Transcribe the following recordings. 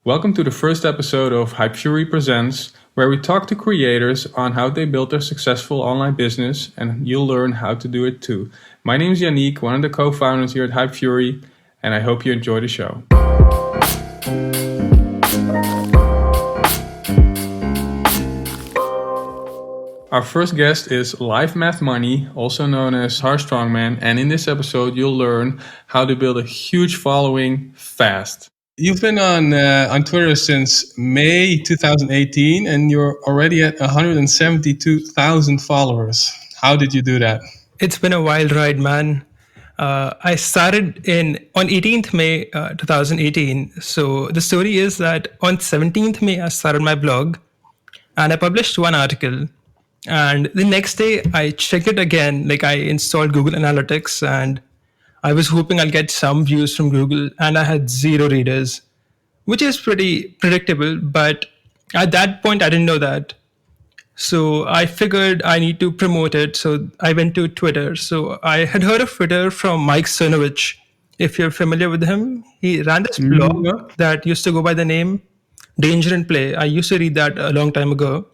Welcome to the first episode of Hypefury Presents, where we talk to creators on how they built their successful online business, and you'll learn how to do it too. My name is Yannick, one of the co-founders here at Hypefury, and I hope you enjoy the show. Our first guest is LifeMathMoney, also known as Har Strongman, and in this episode you'll learn how to build a huge following fast. You've been on Twitter since May 2018, and you're already at 172,000 followers. How did you do that? It's been a wild ride, man. I started on 18th May 2018. So the story is that on 17th May, I started my blog and I published one article. And the next day, I checked it again. Like I installed Google Analytics and I was hoping I'll get some views from Google, and I had 0 readers, which is pretty predictable. But at that point, I didn't know that. So I figured I need to promote it. So I went to Twitter. So I had heard of Twitter from Mike Cernovich. If you're familiar with him, he ran this blog that used to go by the name Danger and Play. I used to read that a long time ago.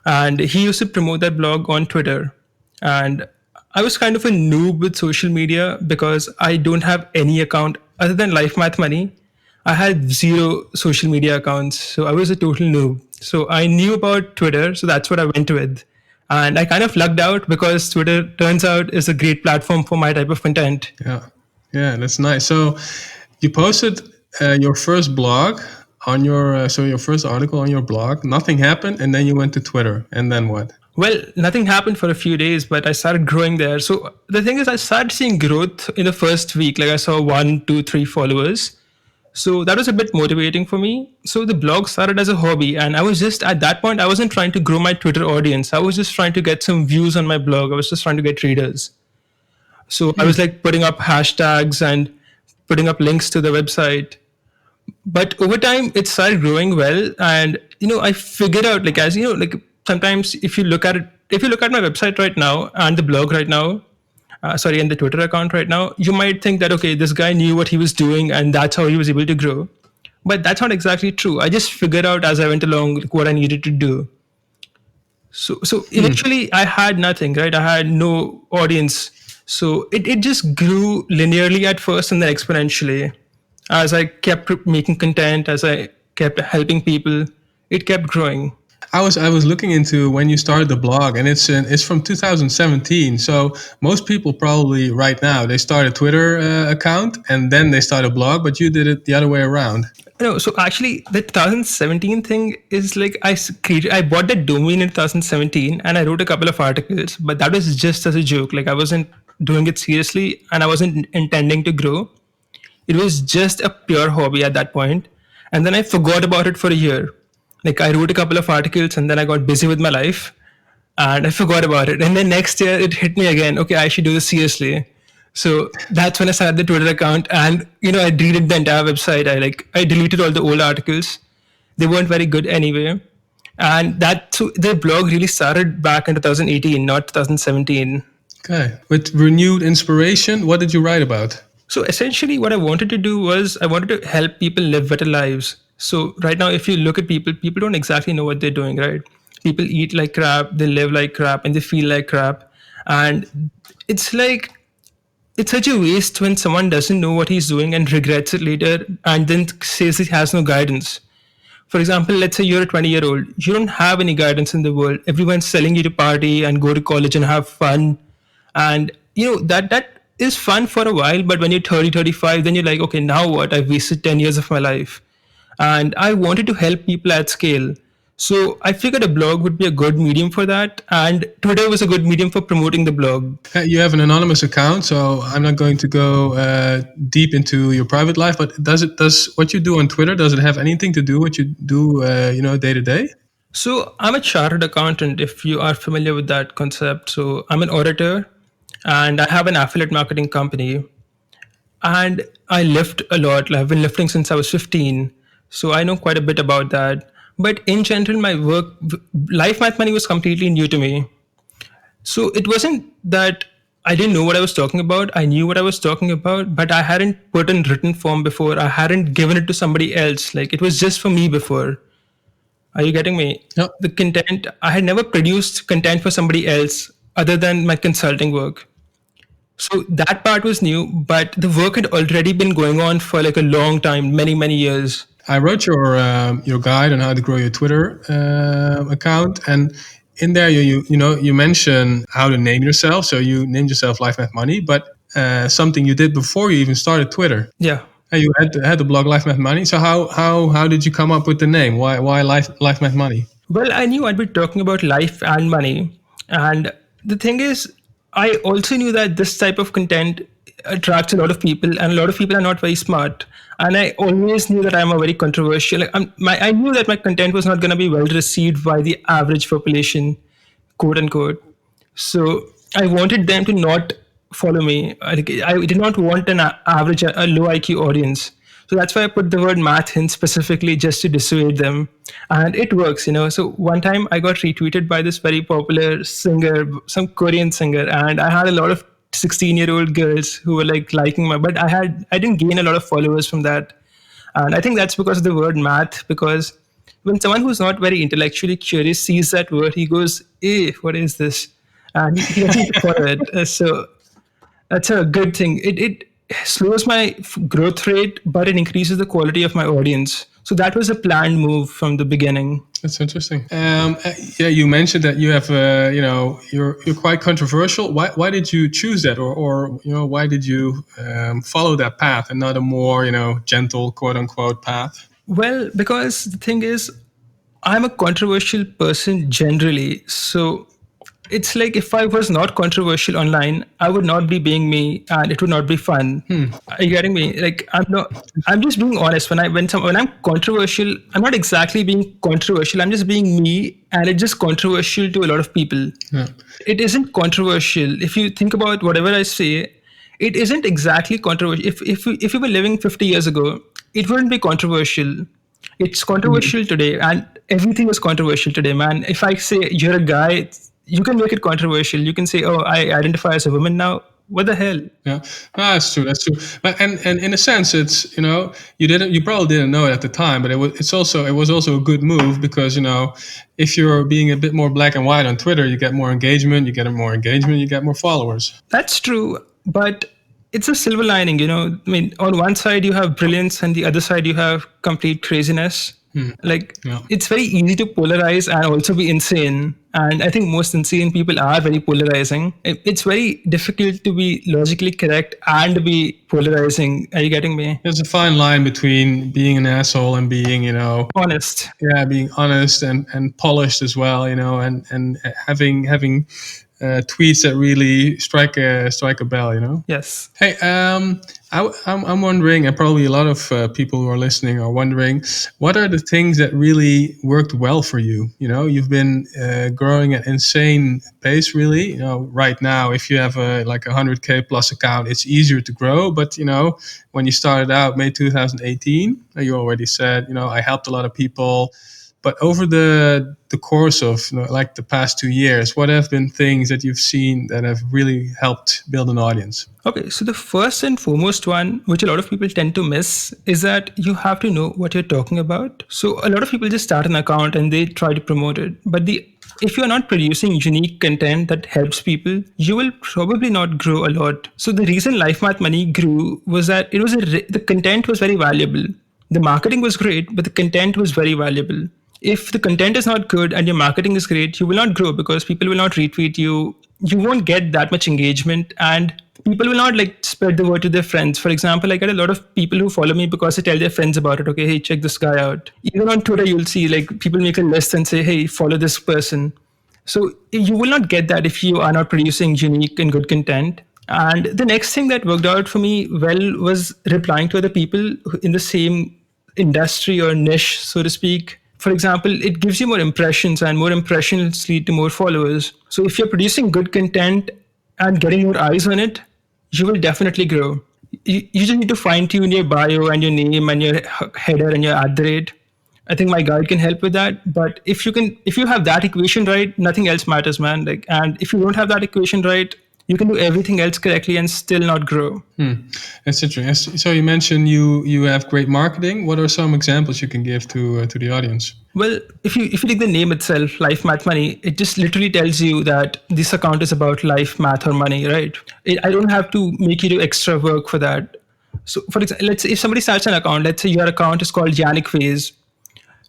And he used to promote that blog on Twitter. And I was kind of a noob with social media because I don't have any account other than LifeMathMoney. I had 0 social media accounts. So I was a total noob. So I knew about Twitter. So that's what I went with. And I kind of lucked out because Twitter turns out is a great platform for my type of content. Yeah, that's nice. So you posted your first blog on your first article on your blog. Nothing happened, and then you went to Twitter, and then what? Well, nothing happened for a few days, but I started growing there. So the thing is, I started seeing growth in the first week. Like I saw 1, 2, 3 followers. So that was a bit motivating for me. So the blog started as a hobby, and I was just at that point, I wasn't trying to grow my Twitter audience. I was just trying to get some views on my blog. I was just trying to get readers. So I was like putting up hashtags and putting up links to the website. But over time, it started growing well, and I figured out, like, as sometimes if you look at my website right now and the blog right now, and the Twitter account right now, you might think that, okay, this guy knew what he was doing and that's how he was able to grow. But that's not exactly true. I just figured out as I went along what I needed to do. So eventually I had nothing, right? I had no audience. So it just grew linearly at first and then exponentially. As I kept making content, as I kept helping people, it kept growing. I was looking into when you started the blog, and it's from 2017. So most people probably right now they start a Twitter account and then they start a blog, but you did it the other way around. No, so actually the 2017 thing is like I bought that domain in 2017 and I wrote a couple of articles, but that was just as a joke. Like I wasn't doing it seriously and I wasn't intending to grow. It was just a pure hobby at that point. And then I forgot about it for a year. Like I wrote a couple of articles and then I got busy with my life and I forgot about it. And then next year it hit me again. Okay, I should do this seriously. So that's when I started the Twitter account, and I deleted the entire website. I deleted all the old articles. They weren't very good anyway. And the blog really started back in 2018, not 2017. Okay. With renewed inspiration, what did you write about? So essentially what I wanted to do was I wanted to help people live better lives. So right now, if you look at people don't exactly know what they're doing, right? People eat like crap, they live like crap, and they feel like crap. And it's such a waste when someone doesn't know what he's doing and regrets it later and then says he has no guidance. For example, let's say you're a 20-year-old. You don't have any guidance in the world. Everyone's telling you to party and go to college and have fun. And, that is fun for a while. But when you're 30, 35, then you're like, okay, now what? I've wasted 10 years of my life. And I wanted to help people at scale. So I figured a blog would be a good medium for that. And Twitter was a good medium for promoting the blog. You have an anonymous account, so I'm not going to go deep into your private life, but does what you do on Twitter, does it have anything to do with what you do, day to day? So I'm a chartered accountant, if you are familiar with that concept. So I'm an auditor and I have an affiliate marketing company. And I lift a lot. I've been lifting since I was 15. So I know quite a bit about that. But in general, my LifeMathMoney was completely new to me. So it wasn't that I didn't know what I was talking about. I knew what I was talking about, but I hadn't put in written form before. I hadn't given it to somebody else. Like it was just for me before. Are you getting me? Yep. The content, I had never produced content for somebody else other than my consulting work. So that part was new, but the work had already been going on for like a long time, many, many years. I wrote your guide on how to grow your Twitter account, and in there you mention how to name yourself. So you named yourself LifeMathMoney, but something you did before you even started Twitter. Yeah. And you had the blog LifeMathMoney. So how did you come up with the name? Why LifeMathMoney? Well, I knew I'd be talking about life and money. And the thing is, I also knew that this type of content attracts a lot of people, and a lot of people are not very smart. And I always knew that I'm a very controversial. I knew that my content was not going to be well received by the average population, quote unquote. So I wanted them to not follow me. I did not want an average, a low IQ audience. So that's why I put the word math in specifically just to dissuade them. And it works, you know. So one time I got retweeted by this very popular singer, some Korean singer, and I had a lot of 16-year-old girls who were like liking but I didn't gain a lot of followers from that. And I think that's because of the word math, because when someone who's not very intellectually curious sees that word, he goes, what is this? And he doesn't follow it. So that's a good thing. It slows my growth rate, but it increases the quality of my audience. So that was a planned move from the beginning. That's interesting. Yeah, you mentioned that you have, you're quite controversial. Why did you choose that, or why did you follow that path and not a more gentle quote unquote path? Well, because the thing is, I'm a controversial person generally. So it's like if I was not controversial online, I would not be being me, and it would not be fun. Are you getting me? Like I'm just being honest. When I'm controversial, I'm not exactly being controversial. I'm just being me, and it's just controversial to a lot of people. Yeah. It isn't controversial. If you think about whatever I say, it isn't exactly controversial. If you were living 50 years ago, it wouldn't be controversial. It's controversial today, and everything is controversial today, man. If I say you're a guy, you can make it controversial. You can say, "Oh, I identify as a woman now." What the hell? Yeah, that's true. That's true. But and in a sense, it's you probably didn't know it at the time, but it was also a good move because if you're being a bit more black and white on Twitter, you get more engagement. You get more engagement. You get more followers. That's true, but it's a silver lining. I mean, on one side you have brilliance, and the other side you have complete craziness. It's very easy to polarize and also be insane. And I think most insane people are very polarizing. It's very difficult to be logically correct and be polarizing. Are you getting me? There's a fine line between being an asshole and being, honest. Yeah, being honest and polished as well, and having tweets that really strike a bell, Yes. Hey, I'm wondering, and probably a lot of people who are listening are wondering, what are the things that really worked well for you? You've been growing at insane pace, really. Right now, if you have a 100K plus account, it's easier to grow. But when you started out May 2018, you already said, I helped a lot of people. But over the course of the past 2 years, what have been things that you've seen that have really helped build an audience? Okay, so the first and foremost one, which a lot of people tend to miss, is that you have to know what you're talking about. So a lot of people just start an account and they try to promote it. But if you're not producing unique content that helps people, you will probably not grow a lot. So the reason LifeMathMoney grew was that the content was very valuable. The marketing was great, but the content was very valuable. If the content is not good and your marketing is great, you will not grow because people will not retweet you. You won't get that much engagement, and people will not spread the word to their friends. For example, I get a lot of people who follow me because they tell their friends about it. Okay, hey, check this guy out. Even on Twitter, you'll see people make a list and say, hey, follow this person. So you will not get that if you are not producing unique and good content. And the next thing that worked out for me well was replying to other people in the same industry or niche, so to speak. For example, it gives you more impressions, and more impressions lead to more followers. So if you're producing good content and getting more eyes on it, you will definitely grow. You just need to fine tune your bio and your name and your header and your @. I think my guide can help with that. But if you have that equation right, nothing else matters, man. And if you don't have that equation right, you can do everything else correctly and still not grow. That's interesting. So you mentioned you have great marketing. What are some examples you can give to the audience? Well, if you take the name itself, Life Math Money, it just literally tells you that this account is about life, math, or money, right? I don't have to make you do extra work for that. So, for example, let's say if somebody starts an account, let's say your account is called Yannick Phase.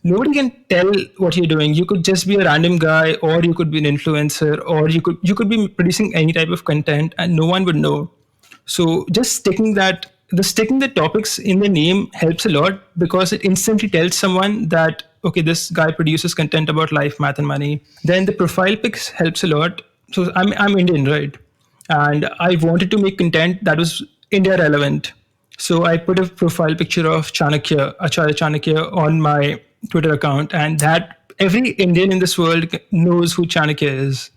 Nobody can tell what you're doing. You could just be a random guy, or you could be an influencer, or you could be producing any type of content, and no one would know. So just sticking the topics in the name helps a lot, because it instantly tells someone that okay, this guy produces content about life, math, and money. Then the profile pics helps a lot. So I'm Indian, right? And I wanted to make content that was India relevant. So I put a profile picture of Chanakya, Acharya Chanakya, on my Twitter account, and that every Indian in this world knows who Chanakya is,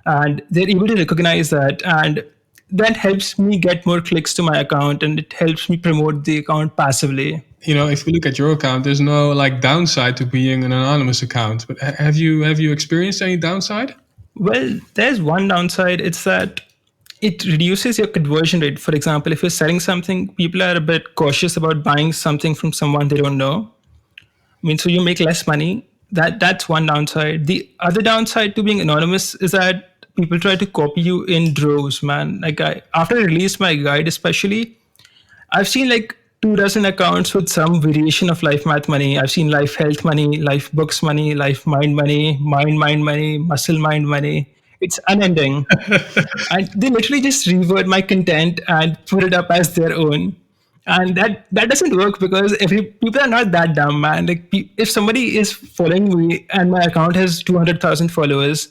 and they're able to recognize that, and that helps me get more clicks to my account, and it helps me promote the account passively. If we look at your account, there's no like downside to being an anonymous account. But have you experienced any downside? Well, there's one downside. It's that it reduces your conversion rate. For example, if you're selling something, people are a bit cautious about buying something from someone they don't know. I mean, so you make less money. That's one downside. The other downside to being anonymous is that people try to copy you in droves, man. Like after I released my guide, especially, I've seen like 2 dozen accounts with some variation of Life Math Money. I've seen Life Health Money, Life Books Money, Life Mind Money, Mind Money, Muscle Mind Money. It's unending. And they literally just reword my content and put it up as their own. And that doesn't work, because every people are not that dumb, man. Like if somebody is following me and my account has 200,000 followers,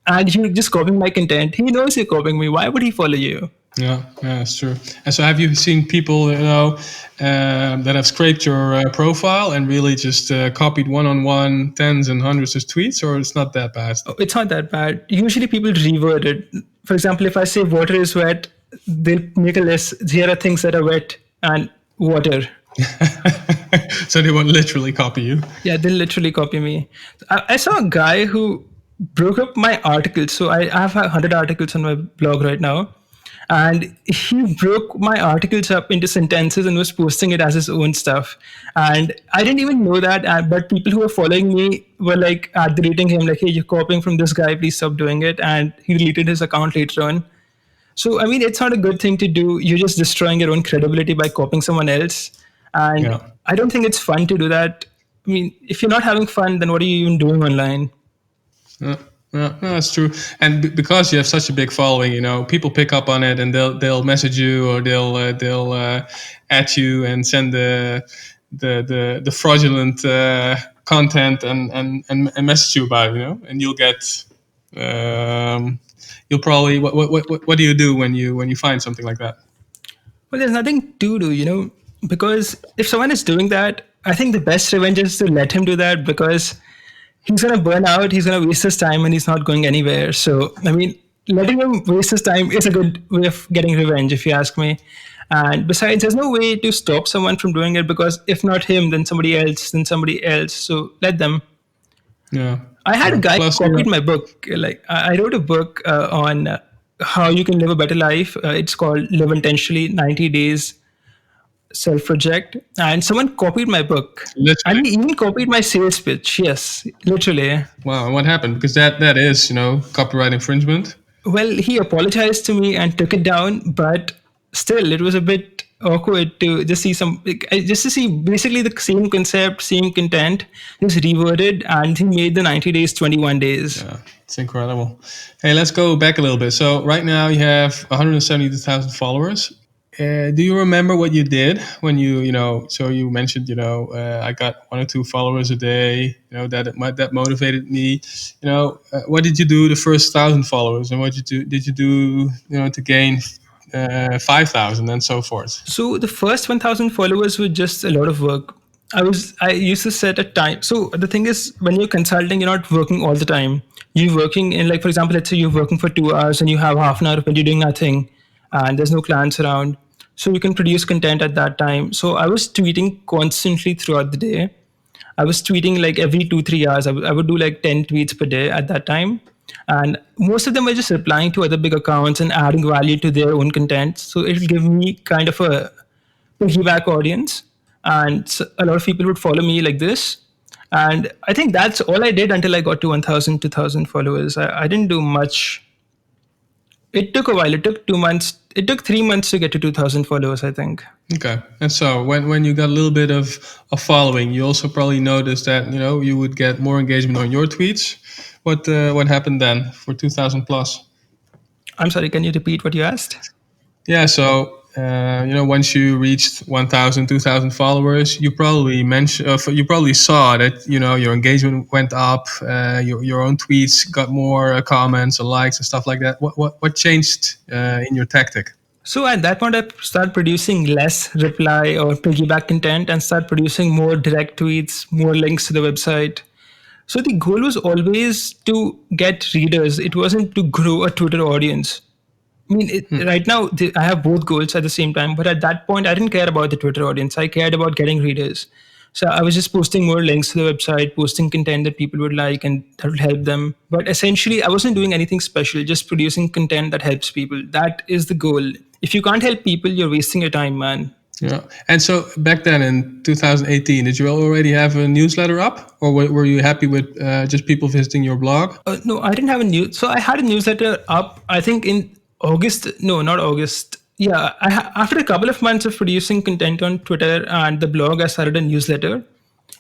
and you just copying my content, he knows you're copying me. Why would he follow you? Yeah, that's true. And so, have you seen people, that have scraped your profile and really just copied one-on-one tens and hundreds of tweets, or it's not that bad? It's not that bad. Usually people reword it. For example, if I say water is wet, they'll make a list. Here are things that are wet and water. So they won't literally copy you. Yeah, they'll literally copy me. I saw a guy who broke up my articles. So I have 100 articles on my blog right now. And he broke my articles up into sentences and was posting it as his own stuff. And I didn't even know that. But people who were following me were like adulating him, like, hey, you're copying from this guy, please stop doing it. And he deleted his account later on. So, I mean, it's not a good thing to do. You're just destroying your own credibility by copying someone else. And Yeah. I don't think it's fun to do that. I mean, if you're not having fun, then what are you even doing online? Yeah, no, that's true. And because you have such a big following, people pick up on it, and they'll message you, or they'll at you and send the fraudulent content and message you about it, and you'll get you'll probably what do you do when you find something like that? Well, there's nothing to do, because if someone is doing that, I think the best revenge is to let him do that, because he's going to burn out, he's going to waste his time, and he's not going anywhere. So, I mean, letting him waste his time is a good way of getting revenge, if you ask me. And besides, there's no way to stop someone from doing it, because if not him, then somebody else, then somebody else. So let them. Yeah. I had a guy Plus, copied my book. Like I wrote a book on how you can live a better life. It's called Live Intentionally, 90 Days Self-Project. And someone copied my book. Literally. And he even copied my sales pitch. Yes, literally. Wow. And what happened? Because that is copyright infringement. Well, he apologized to me and took it down, but still, it was a bit awkward to just see basically the same concept, same content, just reworded, and he made the 90 days 21 days. Yeah, it's incredible. Hey, let's go back a little bit. So right now you have 172,000 followers. Do you remember what you did when so you mentioned, I got 1 or 2 followers a day, that motivated me. What did you do the first 1,000 followers, and what did you do, to gain 5,000 and so forth? So the first 1,000 followers were just a lot of work. I used to set a time. So the thing is, when you're consulting, you're not working all the time. You're working in, like, for example, let's say you're working for 2 hours and you have half an hour when you're doing nothing and there's no clients around. So you can produce content at that time. So I was tweeting constantly throughout the day. I was tweeting like every 2-3 hours. I would do like 10 tweets per day at that time. And most of them were just replying to other big accounts and adding value to their own content. So it'll give me kind of a piggyback audience. And a lot of people would follow me like this. And I think that's all I did until I got to 1,000, 2,000 followers. I didn't do much. It took a while. It took 2 months. It took 3 months to get to 2,000 followers, I think. Okay. And so when you got a little bit of a following, you also probably noticed that, you would get more engagement on your tweets. What happened then for 2000 plus? I'm sorry, can you repeat what you asked? Yeah. So, once you reached 1,000, 2,000 followers, you probably you probably saw that, your engagement went up, your own tweets got more comments and likes and stuff like that. What changed in your tactic? So at that point, I started producing less reply or piggyback content and start producing more direct tweets, more links to the website. So the goal was always to get readers. It wasn't to grow a Twitter audience. I mean, right now I have both goals at the same time, but at that point I didn't care about the Twitter audience. I cared about getting readers. So I was just posting more links to the website, posting content that people would like and that would help them. But essentially, I wasn't doing anything special, just producing content that helps people. That is the goal. If you can't help people, you're wasting your time, man. Yeah. And so back then in 2018, did you already have a newsletter up, or were you happy with just people visiting your blog? No, I didn't have a news. So I had a newsletter up, I think in August. No, not August. Yeah, after a couple of months of producing content on Twitter and the blog, I started a newsletter.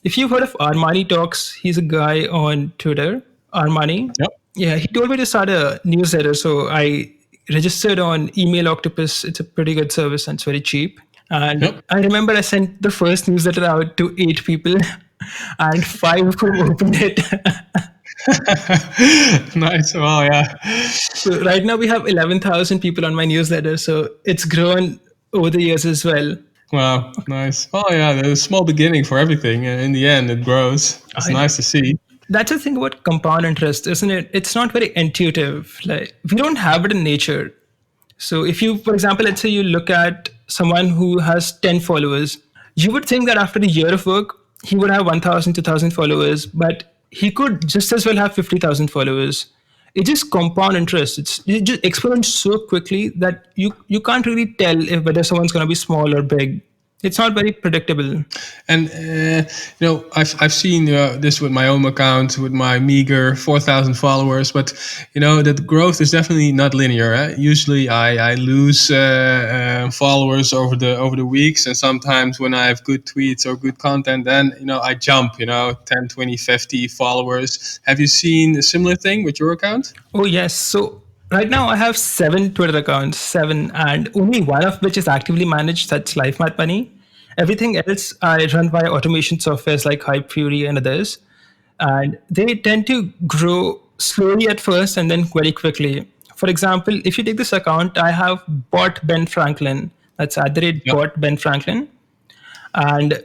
If you've heard of Armani Talks, he's a guy on Twitter, Armani. Yep. Yeah, he told me to start a newsletter. So I registered on Email Octopus. It's a pretty good service and it's very cheap. And Yep. I remember I sent the first newsletter out to 8 people and 5 of them opened it. Nice. Wow. Yeah. So right now we have 11,000 people on my newsletter. So it's grown over the years as well. Wow. Nice. Oh yeah. There's a small beginning for everything, and in the end, it grows. It's nice to see. That's the thing about compound interest, isn't it? It's not very intuitive. Like we don't have it in nature. So if you, for example, let's say you look at someone who has 10 followers, you would think that after a year of work, he would have 1,000, 2,000 followers, but he could just as well have 50,000 followers. It just compound interest. It just exponents so quickly that you can't really tell if whether someone's going to be small or big. It's not very predictable. And I've seen this with my own account, with my meager 4,000 followers. But that growth is definitely not linear. Usually, I lose followers over the weeks, and sometimes when I have good tweets or good content, then I jump. 10, 20, 50 followers. Have you seen a similar thing with your account? Oh yes. So right now I have 7 Twitter accounts, 7, and only one of which is actively managed. That's LifeMathMoney. Everything else I run via automation softwares like Hypefury and others. And they tend to grow slowly at first and then very quickly. For example, if you take this account, I have bought Ben Franklin. That's at the rate bought Ben Franklin. And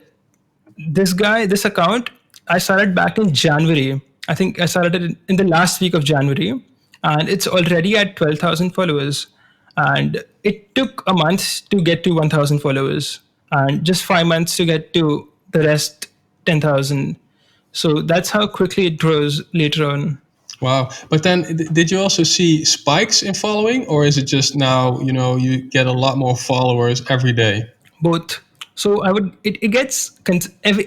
this account, I started back in January. I think I started it in the last week of January. And it's already at 12,000 followers. And it took a month to get to 1,000 followers and just 5 months to get to the rest 10,000. So that's how quickly it grows later on. Wow. But then did you also see spikes in following, or is it just now, you get a lot more followers every day? Both. So it gets,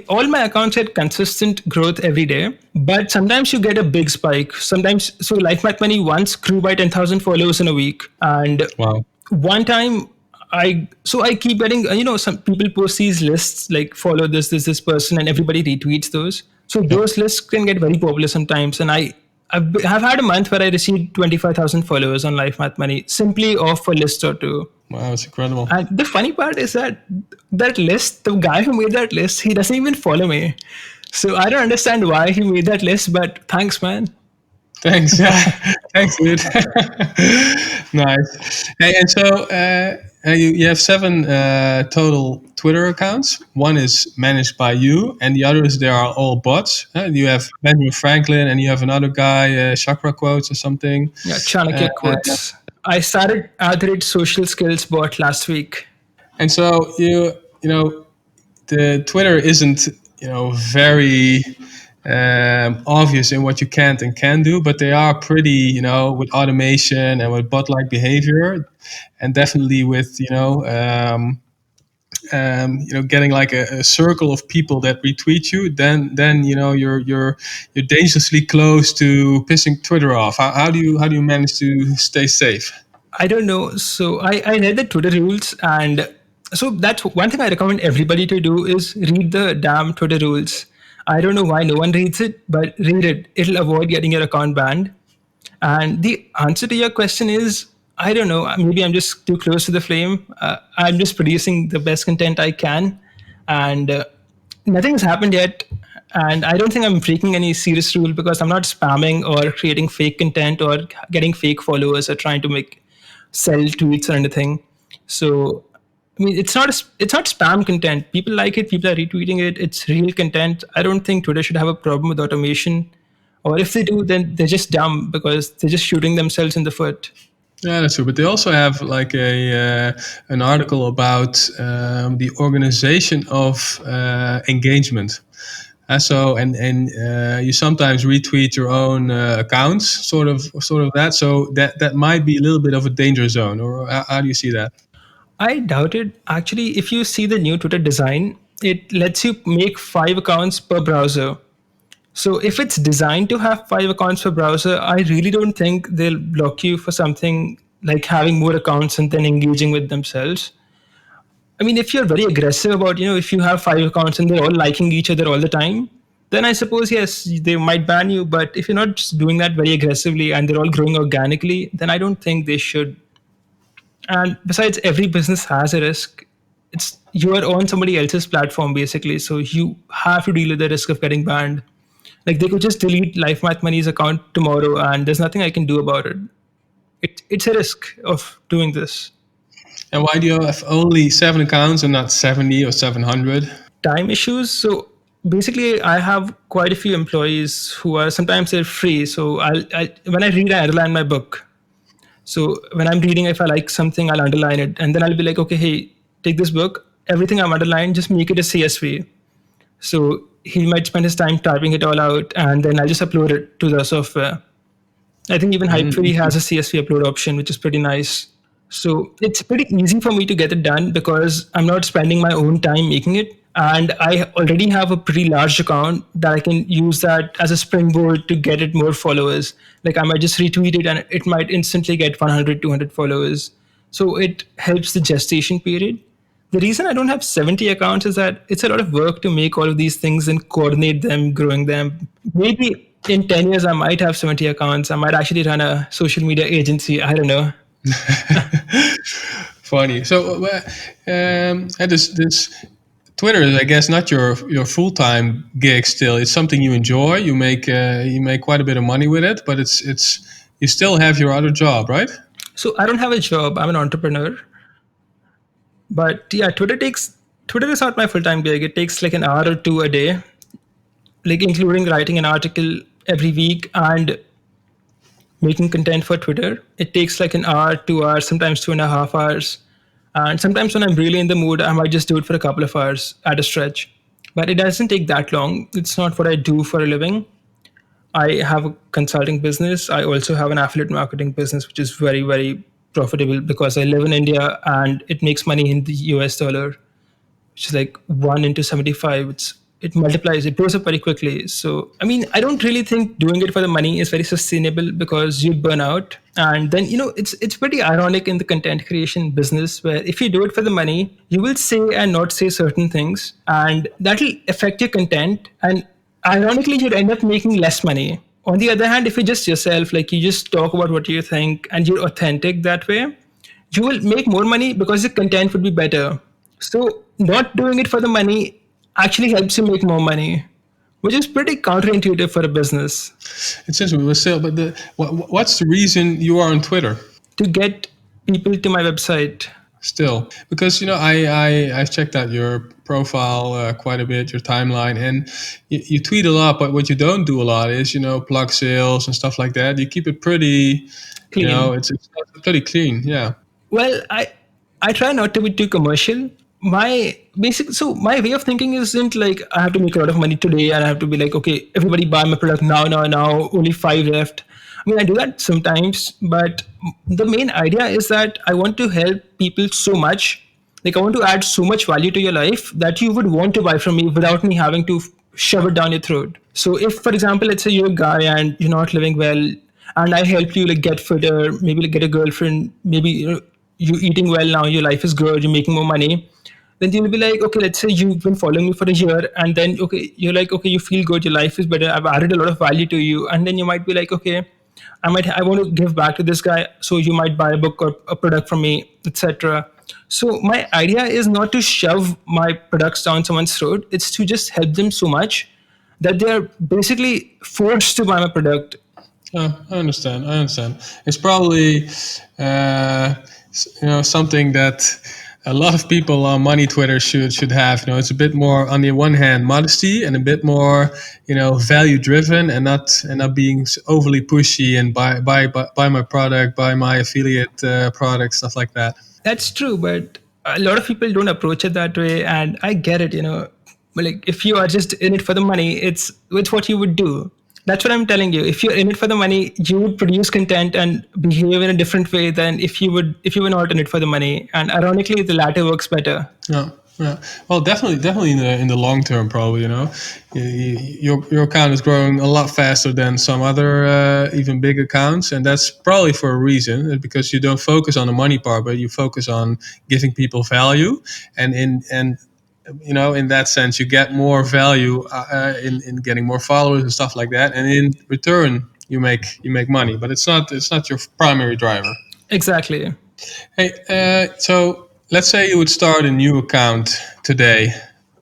all my accounts get consistent growth every day, but sometimes you get a big spike. Sometimes, so LifeMathMoney once grew by 10,000 followers in a week. And wow. One time I keep getting, some people post these lists like follow this person and everybody retweets those. So those lists can get very popular sometimes. And I've had a month where I received 25,000 followers on LifeMathMoney simply off a list or two. Wow, it's incredible. And the funny part is that list, the guy who made that list, he doesn't even follow me. So I don't understand why he made that list, but thanks, man. Thanks. Yeah. Thanks, dude. Nice. Hey, and so you have 7 total Twitter accounts. One is managed by you, and the others, they are all bots. You have Benjamin Franklin, and you have another guy, Chakra Quotes or something. Yeah, Chanakya Quotes. I started @ social skills bot last week. And so the Twitter isn't very obvious in what you can't and can do, but they are pretty, with automation and with bot-like behavior, and definitely with, getting like a circle of people that retweet you, then you're dangerously close to pissing Twitter off. How do you manage to stay safe? I don't know. So I read the Twitter rules, and so that's one thing I recommend everybody to do is read the damn Twitter rules. I don't know why no one reads it, but read it. It'll avoid getting your account banned. And the answer to your question is, I don't know. Maybe I'm just too close to the flame. I'm just producing the best content I can, and nothing's happened yet. And I don't think I'm breaking any serious rule because I'm not spamming or creating fake content or getting fake followers or trying to make sell tweets or anything. So I mean, it's not spam content. People like it. People are retweeting it. It's real content. I don't think Twitter should have a problem with automation, or if they do, then they're just dumb because they're just shooting themselves in the foot. Yeah, that's true. But they also have like an article about the organization of engagement. You sometimes retweet your own accounts, sort of that. So that might be a little bit of a danger zone. Or how do you see that? I doubt it. Actually, if you see the new Twitter design, it lets you make 5 accounts per browser. So if it's designed to have 5 accounts per browser, I really don't think they'll block you for something like having more accounts and then engaging with themselves. I mean, if you're very aggressive about, if you have 5 accounts and they're all liking each other all the time, then I suppose, yes, they might ban you. But if you're not just doing that very aggressively and they're all growing organically, then I don't think they should. And besides, every business has a risk. It's you are on somebody else's platform basically, so you have to deal with the risk of getting banned. Like they could just delete LifeMathMoney's account tomorrow, and there's nothing I can do about it. It's a risk of doing this. And why do you have only 7 accounts and not 70 or 700? Time issues. So basically, I have quite a few employees who are sometimes they're free. So when I read, I underline my book. So when I'm reading, if I like something, I'll underline it, and then I'll be like, okay, hey, take this book. Everything I'm underlined, just make it a CSV. So he might spend his time typing it all out, and then I'll just upload it to the software. I think even Hypefury has a CSV upload option, which is pretty nice. So it's pretty easy for me to get it done because I'm not spending my own time making it. And I already have a pretty large account that I can use that as a springboard to get it more followers. Like I might just retweet it and it might instantly get 100, 200 followers. So it helps the gestation period. The reason I don't have 70 accounts is that it's a lot of work to make all of these things and coordinate them, growing them. Maybe in 10 years, I might have 70 accounts. I might actually run a social media agency. I don't know. Funny. So, this Twitter is, I guess, not your full time gig. Still, it's something you enjoy. You make quite a bit of money with it, but it's you still have your other job, right? So I don't have a job. I'm an entrepreneur. But yeah, Twitter is not my full time gig. It takes like an hour or two a day, like including writing an article every week and making content for Twitter. It takes like an hour, 2 hours, sometimes 2.5 hours. And sometimes when I'm really in the mood, I might just do it for a couple of hours at a stretch. But it doesn't take that long. It's not what I do for a living. I have a consulting business. I also have an affiliate marketing business, which is very, very profitable because I live in India and it makes money in the US dollar, which is like 1 into 75. It multiplies, it goes up very quickly. So, I mean, I don't really think doing it for the money is very sustainable because you burn out. And then, it's pretty ironic in the content creation business where if you do it for the money, you will say and not say certain things, and that'll affect your content. And ironically, you'd end up making less money. On the other hand, if you're just yourself, like you just talk about what you think and you're authentic that way, you will make more money because the content would be better. So, not doing it for the money actually helps you make more money, which is pretty counterintuitive for a business. It's interesting, but still, but what's the reason you are on Twitter? To get people to my website. Still, because I've checked out your profile quite a bit, your timeline, and you tweet a lot. But what you don't do a lot is plug sales and stuff like that. You keep it pretty, Clean. it's pretty clean. Yeah. Well, I try not to be too commercial. my way of thinking isn't like I have to make a lot of money today and I have to be like, okay, everybody buy my product now, only five left. I mean, I do that sometimes, but the main idea is that I want to help people so much. Like, I want to add so much value to your life that you would want to buy from me without me having to shove it down your throat. So if, for example, let's say you're a guy and you're not living well, and I help you like get fitter, maybe like get a girlfriend, maybe you eating well now, your life is good, you're making more money, then you'll be like, okay, let's say you've been following me for a year, and then okay, you're like, okay, you feel good, your life is better, I've added a lot of value to you, and then you might be like, okay, I want to give back to this guy, so you might buy a book or a product from me, etc. So my idea is not to shove my products down someone's throat, it's to just help them so much that they are basically forced to buy my product. I understand. It's probably something that a lot of people on money Twitter should have. It's a bit more, on the one hand, modesty, and a bit more value driven, and not being overly pushy and buy my product, buy my affiliate product, stuff like that. That's true, but a lot of people don't approach it that way, and I get it. But like if you are just in it for the money, it's what you would do. That's what I'm telling you. If you're in it for the money, you would produce content and behave in a different way than if you were not in it for the money. And ironically, the latter works better. Yeah, yeah. Well, definitely in the long term, probably. Your account is growing a lot faster than some other even big accounts, and that's probably for a reason, because you don't focus on the money part, but you focus on giving people value, and in that sense, you get more value in getting more followers and stuff like that, and in return, you make money, but it's not your primary driver. Exactly. Hey, so let's say you would start a new account today,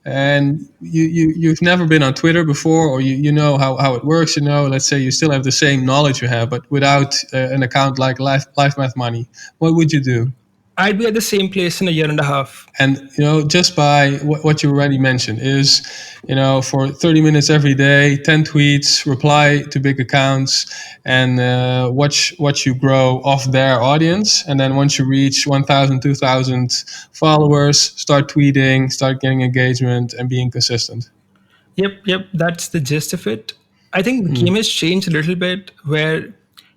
and you've never been on Twitter before, or you know how it works. Let's say you still have the same knowledge you have, but without an account like LifeMathMoney. What would you do? I'd be at the same place in a year and a half. And just by what you already mentioned is, for 30 minutes every day, 10 tweets, reply to big accounts, and watch you grow off their audience. And then once you reach 1,000, 2,000 followers, start tweeting, start getting engagement, and being consistent. Yep, that's the gist of it. I think the game has changed a little bit where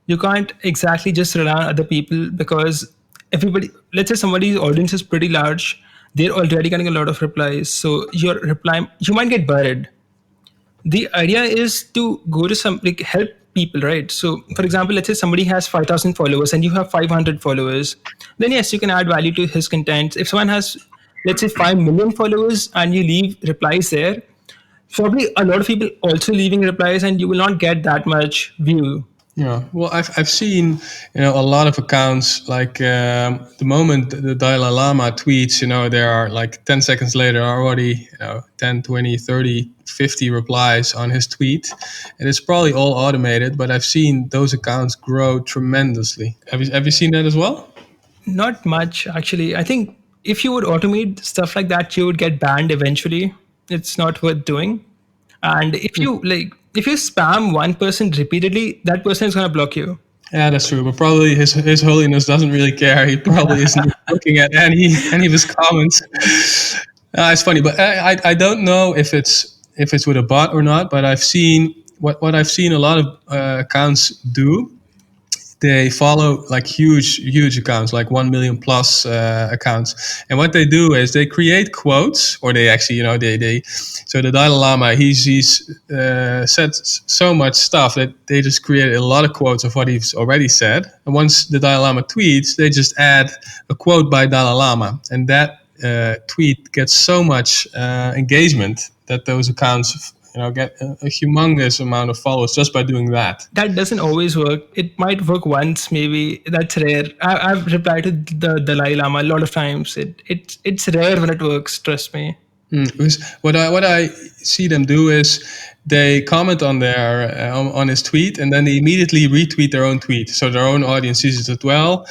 you can't exactly just rely on other people, because everybody, let's say somebody's audience is pretty large, they're already getting a lot of replies. So your reply, you might get buried. The idea is to go to some, like, help people, right? So for example, let's say somebody has 5,000 followers and you have 500 followers, then yes, you can add value to his content. If someone has, let's say, 5 million followers and you leave replies there, probably a lot of people also leaving replies and you will not get that much view. Yeah, well, I've seen a lot of accounts, like the moment the Dalai Lama tweets, there are like 10 seconds later already 10, 20, 30, 50 replies on his tweet, and it's probably all automated, but I've seen those accounts grow tremendously. Have you seen that as well? Not much, actually. I think if you would automate stuff like that, you would get banned eventually. It's not worth doing. And if you spam one person repeatedly, that person is going to block you. Yeah, that's true. But probably His Holiness doesn't really care. He probably isn't looking at any of his comments. It's funny, but I don't know if it's with a bot or not. But I've seen what I've seen a lot of accounts do. They follow like huge accounts, like 1 million plus accounts, and what they do is they create quotes, or they actually, they so the Dalai Lama, he's said so much stuff that they just created a lot of quotes of what he's already said, and once the Dalai Lama tweets, they just add a quote by Dalai Lama, and that tweet gets so much engagement that those accounts get a humongous amount of followers just by doing that. That doesn't always work. It might work once, maybe. That's rare. I've replied to the Dalai Lama a lot of times. It's rare when it works. Trust me. Because what I see them do is they comment on their on his tweet, and then they immediately retweet their own tweet, so their own audience sees it as well,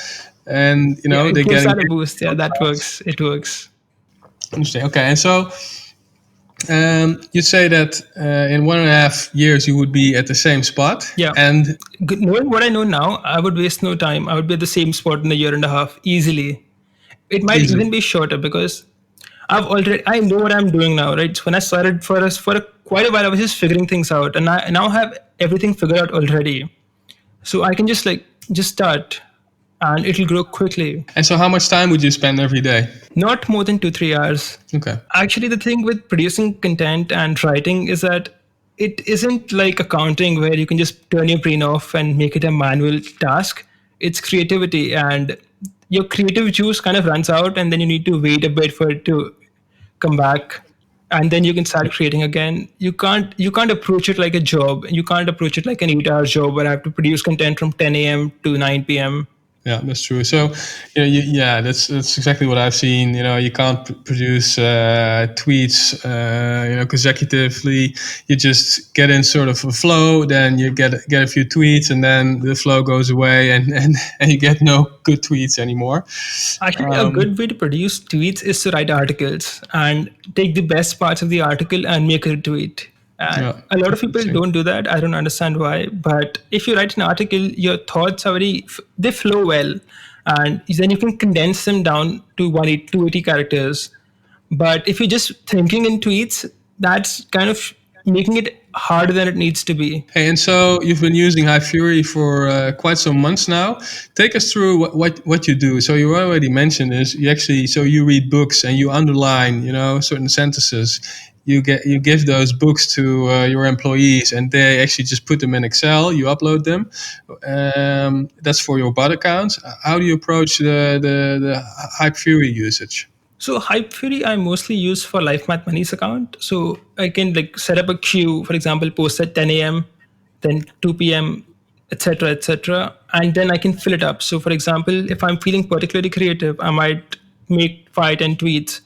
and It they gives get that a boost. Yeah, that works. It works. interesting. Okay, and so you say that in 1.5 years you would be at the same spot. Yeah. And Knowing what I know now, I would waste no time. I would be at the same spot in a year and a half easily. It might Easily. even be shorter, because I know what I'm doing now, right? So when I started quite a while, I was just figuring things out, and I now have everything figured out already. So I can just start, and it'll grow quickly. And so how much time would you spend every day? Not more than 2-3 hours. Okay. Actually, the thing with producing content and writing is that it isn't like accounting where you can just turn your brain off and make it a manual task. It's creativity, and your creative juice kind of runs out, and then you need to wait a bit for it to come back, and then you can start creating again. You can't approach it like a job. You can't approach it like an 8-hour job where I have to produce content from 10 a.m. to 9 p.m. Yeah, that's true. So, yeah, that's exactly what I've seen. You can't produce tweets, consecutively. You just get in sort of a flow, then you get a few tweets, and then the flow goes away, and you get no good tweets anymore. Actually, a good way to produce tweets is to write articles and take the best parts of the article and make a tweet. And Yeah, a lot of people interesting. don't do that. I don't understand why. But if you write an article, your thoughts are they flow well. And then you can condense them down to 280 characters. But if you're just thinking in tweets, that's kind of making it harder than it needs to be. Hey, and so you've been using Hypefury for quite some months now. Take us through what you do. So you already mentioned this. You read books and you underline, certain sentences. You give those books to your employees, and they actually just put them in Excel. You upload them. That's for your bot accounts. How do you approach the Hypefury usage? So Hypefury I mostly use for LifeMathMoney's account. So I can set up a queue, for example, post at 10 a.m., then 2 p.m., etc., and then I can fill it up. So for example, if I'm feeling particularly creative, I might make 5-10 tweets,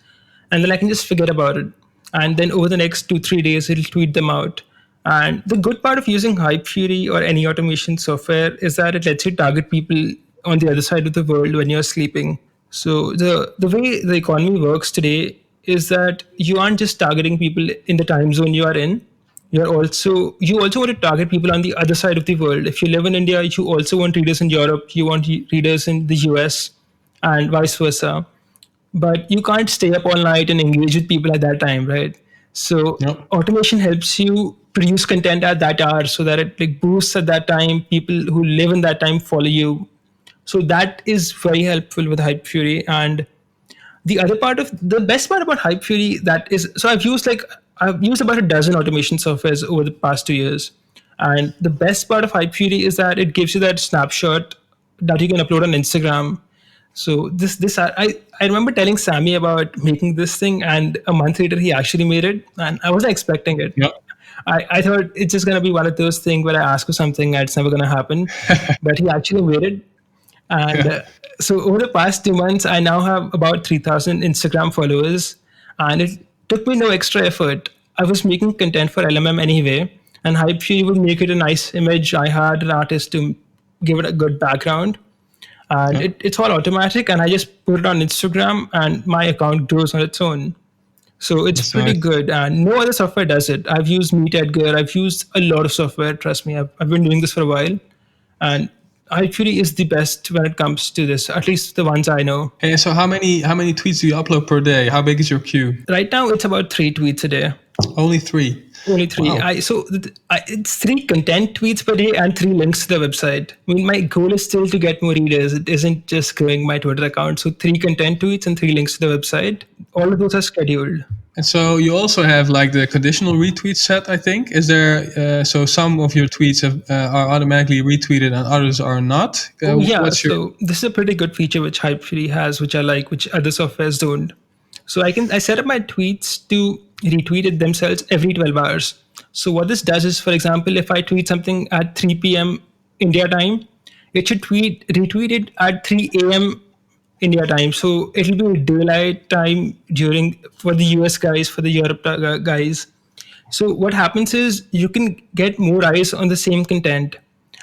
and then I can just forget about it. And then over the next 2-3 days, it'll tweet them out. And the good part of using Hypefury or any automation software is that it lets you target people on the other side of the world when you're sleeping. So the way the economy works today is that you aren't just targeting people in the time zone you are in. You also want to target people on the other side of the world. If you live in India, you also want readers in Europe. You want readers in the US, and vice versa. But you can't stay up all night and engage with people at that time, right? So Yep. automation helps you produce content at that hour so that it boosts at that time. People who live in that time follow you. So that is very helpful with Hypefury. And the best part about Hypefury that is, so I've used about a dozen automation softwares over the past 2 years. And the best part of Hypefury is that it gives you that snapshot that you can upload on Instagram. So I remember telling Sammy about making this thing, and a month later he actually made it, and I wasn't expecting it. Yep. I thought it's just gonna be one of those things where I ask for something and it's never gonna happen, but he actually made it. And so over the past 2 months, I now have about 3,000 Instagram followers, and it took me no extra effort. I was making content for LMM anyway, and Hypefury would make it a nice image. I had an artist to give it a good background, and Yeah. it's all automatic. And I just put it on Instagram, and my account grows on its own. So it's That's pretty nice. good, and no other software does it. I've used Meet Edgar. I've used a lot of software. Trust me, I've been doing this for a while, and Hypefury is the best when it comes to this. At least the ones I know. And so how many tweets do you upload per day? How big is your queue? Right now, it's about 3 tweets a day. Only 3. Only 3. Wow. It's 3 content tweets per day and 3 links to the website. I mean, my goal is still to get more readers. It isn't just growing my Twitter account. So 3 content tweets and 3 links to the website. All of those are scheduled. And so you also have like the conditional retweet set, I think. Is there so some of your tweets are automatically retweeted and others are not? Yeah, What's your so this is a pretty good feature which Hypefury has, which I like, which other softwares don't. So I set up my tweets to retweet it themselves every 12 hours. So what this does is, for example, if I tweet something at 3 p.m. India time, it should retweet it at 3 a.m. India time. So it'll be daylight time for the US guys, for the Europe guys. So what happens is you can get more eyes on the same content.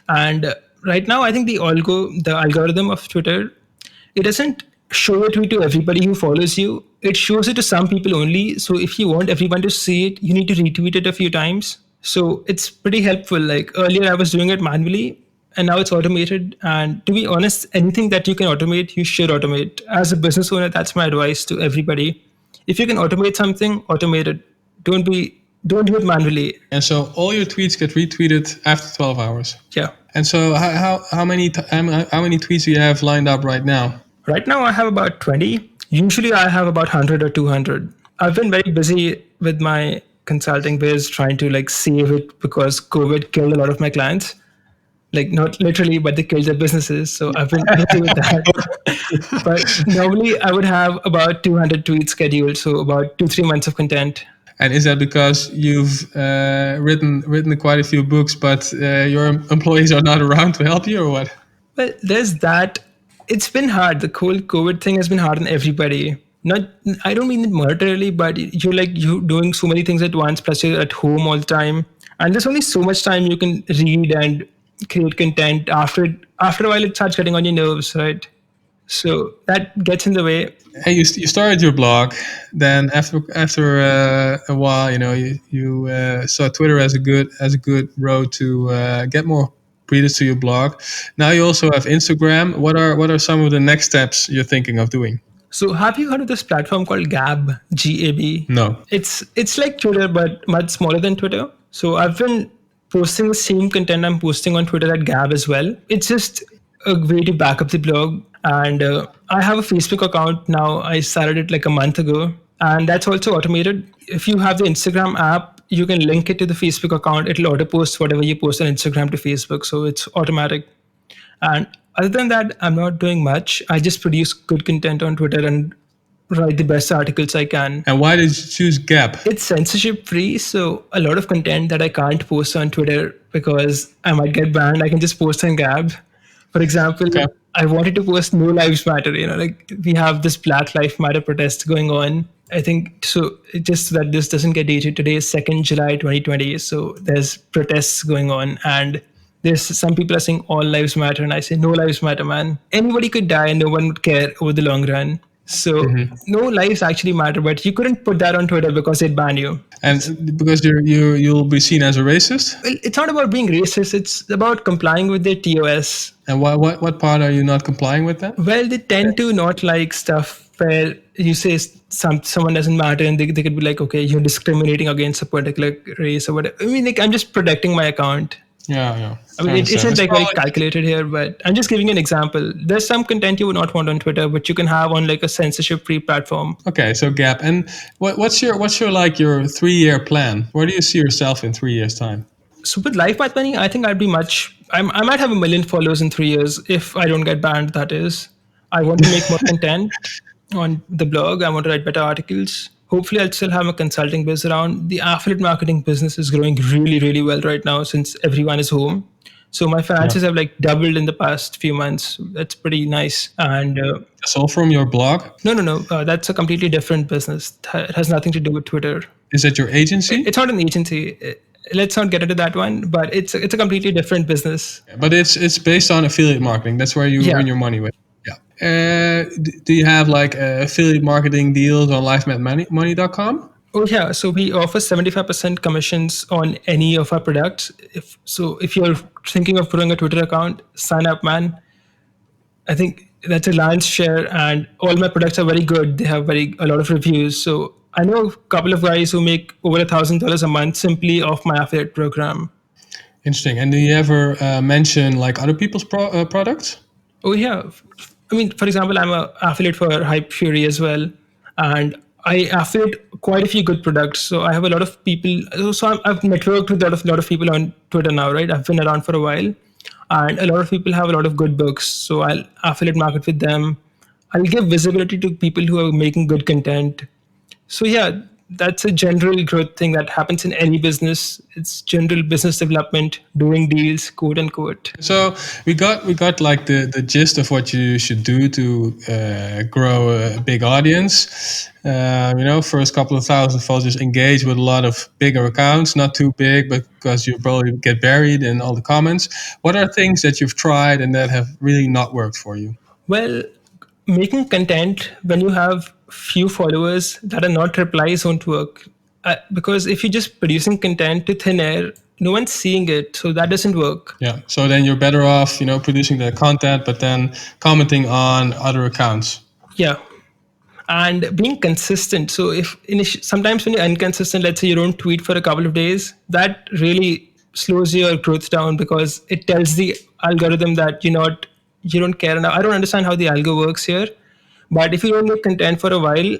And right now, I think the algorithm of Twitter, it doesn't show a tweet to everybody who follows you. It shows it to some people only. So if you want everyone to see it, you need to retweet it a few times. So it's pretty helpful. Like earlier, I was doing it manually, and now it's automated. And to be honest, anything that you can automate, you should automate. As a business owner, that's my advice to everybody. If you can automate something, automate it. Don't do it manually. And so all your tweets get retweeted after 12 hours. Yeah. And so how many tweets do you have lined up right now? Right now, I have about 20. Usually, I have about 100 or 200. I've been very busy with my consulting biz, trying to like save it because COVID killed a lot of my clients. Like not literally, but they killed their businesses. So I've been busy with that. But normally, I would have about 200 tweets scheduled, so about 2-3 months of content. And is that because you've written quite a few books, but your employees are not around to help you, or what? Well, there's that. It's been hard. The whole COVID thing has been hard on everybody. Not, I don't mean it monetarily, but you doing so many things at once. Plus, you're at home all the time, and there's only so much time you can read and create content. After a while, it starts getting on your nerves, right? So that gets in the way. Hey, you started your blog. Then after a while, you saw Twitter as a good road to get more readers to your blog. Now you also have Instagram. What are some of the next steps you're thinking of doing? So have you heard of this platform called Gab? GAB? No. It's like Twitter but much smaller than Twitter. So I've been posting the same content I'm posting on Twitter at Gab as well. It's just a way to back up the blog. And I have a Facebook account now. I started it like a month ago, and that's also automated. If you have the Instagram app, you can link it to the Facebook account. It'll auto post whatever you post on Instagram to Facebook, so it's automatic. And other than that, I'm not doing much. I just produce good content on Twitter and write the best articles I can. And why did you choose Gap? It's censorship free, so a lot of content that I can't post on Twitter because I might get banned, I can just post on Gab. For example, okay. I wanted to post No Lives Matter, like we have this Black Lives Matter protest going on. I think so, just so that this doesn't get dated, today is 2nd July 2020. So there's protests going on, and there's some people are saying all lives matter, and I say no lives matter, man. Anybody could die and no one would care over the long run. So no lives actually matter, but you couldn't put that on Twitter because they'd ban you. And because you'll be seen as a racist? Well, it's not about being racist. It's about complying with their TOS. And what part are you not complying with then? Well, they tend to not like stuff where you say someone doesn't matter, and they could be like, okay, you're discriminating against a particular race or whatever. I mean, like, I'm just protecting my account. Yeah. I mean, it isn't like very calculated here, but I'm just giving you an example. There's some content you would not want on Twitter, but you can have on like a censorship-free platform. Okay, so Gap. And what's your 3-year plan? Where do you see yourself in 3 years' time? So with LifeMathMoney, I think I'd be I might have 1 million followers in 3 years if I don't get banned. That is, I want to make more content on the blog. I want to write better articles. Hopefully, I'll still have a consulting biz around. The affiliate marketing business is growing really, really well right now since everyone is home. So my finances have like doubled in the past few months. That's pretty nice. And that's all from your blog? No. That's a completely different business. It has nothing to do with Twitter. Is it your agency? It's not an agency. Let's not get into that one. But it's a completely different business. But it's based on affiliate marketing. That's where you earn your money with. Do you have like affiliate marketing deals on LifeMathMoney.com? Oh yeah, so we offer 75% commissions on any of our products. If you're thinking of growing a Twitter account, sign up, man. I think that's a lion's share, and all my products are very good. They have a lot of reviews. So I know a couple of guys who make over $1,000 a month simply off my affiliate program. Interesting. And do you ever mention like other people's products? Oh yeah. I mean, for example, I'm an affiliate for Hypefury as well, and I affiliate quite a few good products. So I have a lot of people. So I've networked with a lot of people on Twitter now, right? I've been around for a while, and a lot of people have a lot of good books. So I'll affiliate market with them. I'll give visibility to people who are making good content. So yeah, that's a general growth thing that happens in any business. It's general business development, doing deals, quote unquote. So we got like the gist of what you should do to grow a big audience. First couple of thousand followers, engage with a lot of bigger accounts, not too big, but because you probably get buried in all the comments. What are things that you've tried and that have really not worked for you? Well, making content when you have few followers that are not replies won't work, because if you're just producing content to thin air, no one's seeing it, so that doesn't work. Yeah, so then you're better off producing the content but then commenting on other accounts. Yeah, and being consistent. So if sometimes when you're inconsistent, let's say you don't tweet for a couple of days, that really slows your growth down because it tells the algorithm that you don't care enough. I don't understand how the algo works here, but if you don't make content for a while,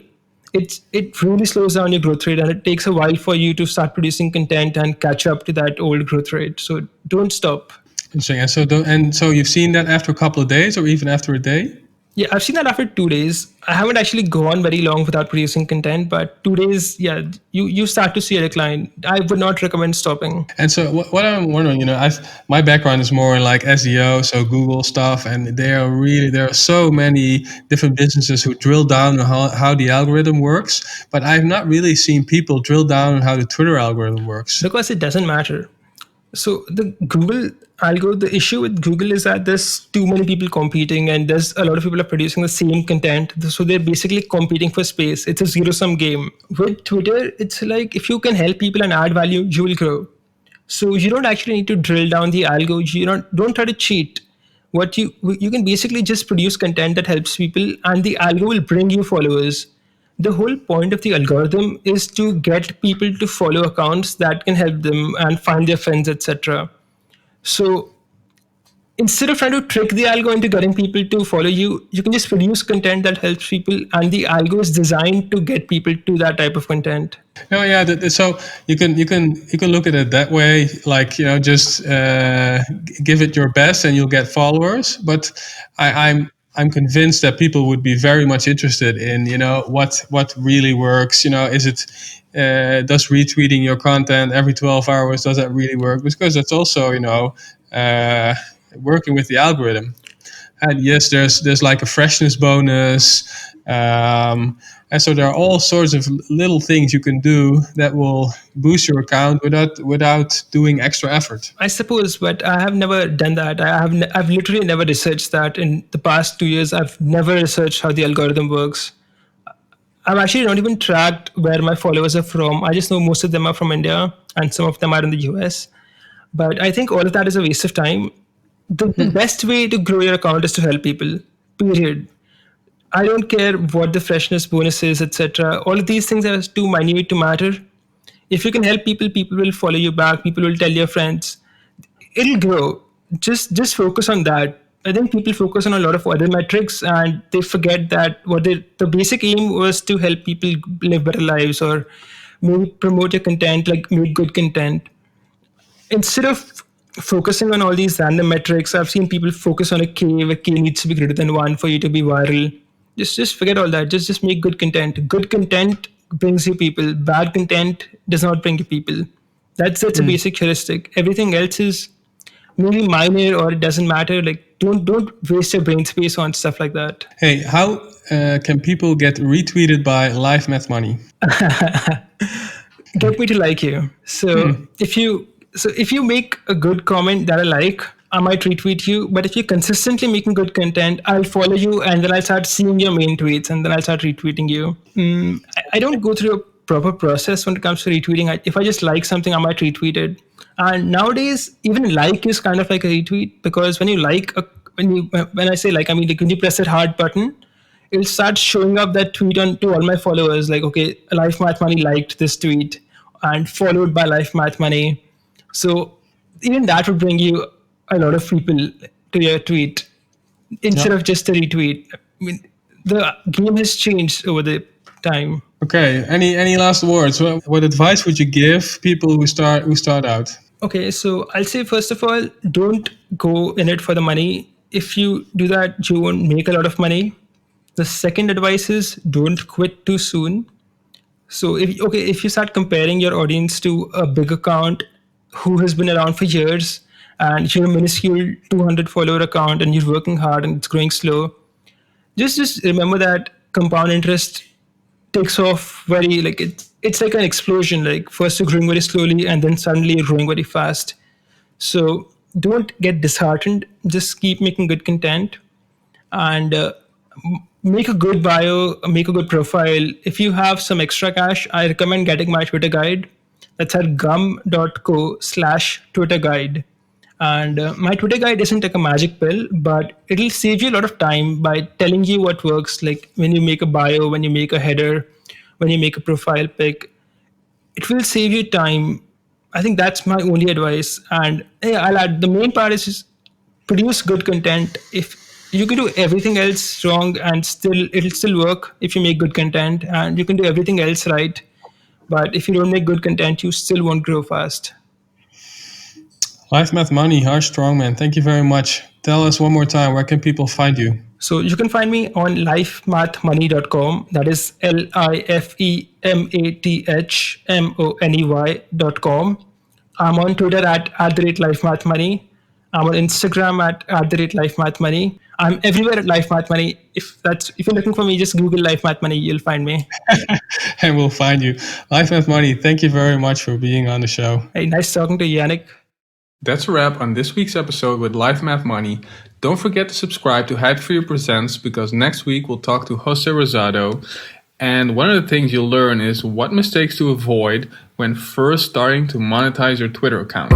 it really slows down your growth rate, and it takes a while for you to start producing content and catch up to that old growth rate. So don't stop. Interesting. And so you've seen that after a couple of days or even after a day? Yeah, I've seen that after 2 days. I haven't actually gone very long without producing content, but 2 days, yeah, you start to see a decline. I would not recommend stopping. And so what I'm wondering, my background is more in like SEO, so Google stuff, and there are so many different businesses who drill down on how the algorithm works, but I've not really seen people drill down on how the Twitter algorithm works. Because it doesn't matter. So the Google algo, the issue with Google is that there's too many people competing, and there's a lot of people are producing the same content. So they're basically competing for space. It's a zero-sum game. With Twitter, it's like if you can help people and add value, you will grow. So you don't actually need to drill down the algo. You don't try to cheat. What you can basically just produce content that helps people, and the algo will bring you followers. The whole point of the algorithm is to get people to follow accounts that can help them and find their friends, etc. So instead of trying to trick the algo into getting people to follow you, you can just produce content that helps people, and the algo is designed to get people to that type of content. No, yeah. So you can look at it that way, like just give it your best and you'll get followers. But I'm convinced that people would be very much interested in what really works. Is it does retweeting your content every 12 hours, does that really work? Because that's also working with the algorithm. And yes, there's like a freshness bonus. And so there are all sorts of little things you can do that will boost your account without doing extra effort. I suppose, but I have never done that. I've literally never researched that in the past 2 years. I've never researched how the algorithm works. I've actually not even tracked where my followers are from. I just know most of them are from India and some of them are in the US. But I think all of that is a waste of time. The best way to grow your account is to help people, period. I don't care what the freshness bonus is, etc. All of these things are too minute to matter. If you can help people, people will follow you back. People will tell your friends. It'll grow. Just focus on that. I think people focus on a lot of other metrics and they forget that the basic aim was to help people live better lives, or maybe promote your content, like make good content. Instead of focusing on all these random metrics, I've seen people focus on a K, where K needs to be greater than 1 for you to be viral. Just forget all that. Just make good content. Good content brings you people. Bad content does not bring you people. That's a basic heuristic. Everything else is maybe minor or it doesn't matter. Like don't waste your brain space on stuff like that. Hey, how can people get retweeted by LifeMathMoney? Get me to like you. So if you make a good comment that I like, I might retweet you. But if you're consistently making good content, I'll follow you, and then I'll start seeing your main tweets, and then I'll start retweeting you. I don't go through a proper process when it comes to retweeting. If I just like something, I might retweet it. And nowadays, even like is kind of like a retweet, because when you like when I say like, I mean like when you press that heart button, it'll start showing up that tweet to all my followers. Like, okay, LifeMathMoney liked this tweet, and followed by LifeMathMoney. So even that would bring you a lot of people to your tweet instead of just a retweet. I mean, the game has changed over the time. Okay. Any last words? What advice would you give people who start out? Okay, so I'll say first of all, don't go in it for the money. If you do that, you won't make a lot of money. The second advice is don't quit too soon. So if you start comparing your audience to a big account who has been around for years, and you're a minuscule 200 follower account and you're working hard and it's growing slow, just remember that compound interest takes off very, like it's like an explosion. Like first you're growing very slowly and then suddenly you're growing very fast. So don't get disheartened. Just keep making good content, and make a good bio, make a good profile. If you have some extra cash, I recommend getting my Twitter guide. That's at gum.co/Twitter guide. And my Twitter guide isn't like a magic pill, but it'll save you a lot of time by telling you what works. Like when you make a bio, when you make a header, when you make a profile pic, it will save you time. I think that's my only advice. And yeah, I'll add the main part is just produce good content. If you can do everything else wrong and still it'll still work if you make good content, and you can do everything else right. But if you don't make good content, you still won't grow fast. LifeMathMoney, Harsh Strongman, thank you very much. Tell us one more time, where can people find you? So you can find me on lifemathmoney.com. That is LifeMathMoney.com. I'm on Twitter at the rate LifeMathMoney. I'm on Instagram at the rate LifeMathMoney. I'm everywhere at LifeMathMoney. If you're looking for me, just Google LifeMathMoney. You'll find me. And we'll find you. LifeMathMoney, thank you very much for being on the show. Hey, nice talking to you, Yannick. That's a wrap on this week's episode with LifeMathMoney. Don't forget to subscribe to Hypefury Presents, because next week we'll talk to Jose Rosado. And one of the things you'll learn is what mistakes to avoid when first starting to monetize your Twitter account.